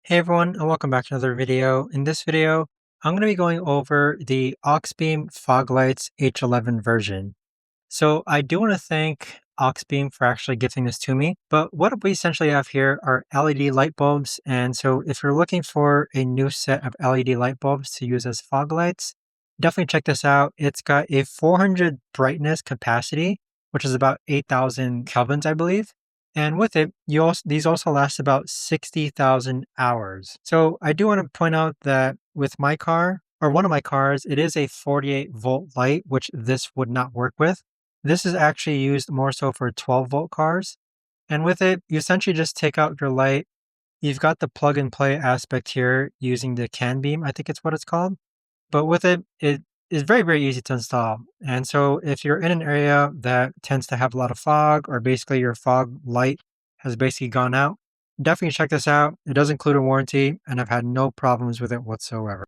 Hey everyone, and welcome back to another video. In this video, I'm going to be going over the Auxbeam Foglights H11 version. So I do want to thank Auxbeam for actually gifting this to me, but what we essentially have here are LED light bulbs. And so if you're looking for a new set of LED light bulbs to use as fog lights, definitely check this out. It's got a 400 brightness capacity, which is about 8,000 kelvins, I believe. And with it, these also last about 60,000 hours. So I do want to point out that with my car, or one of my cars, it is a 48-volt light, which this would not work with. This is actually used more so for 12-volt cars. And with it, you essentially just take out your light. You've got the plug and play aspect here using the CAN beam, I think it's what it's called. But with it, it is very, very easy to install. And so if you're in an area that tends to have a lot of fog, or basically your fog light has basically gone out, definitely check this out. It does include a warranty, and I've had no problems with it whatsoever.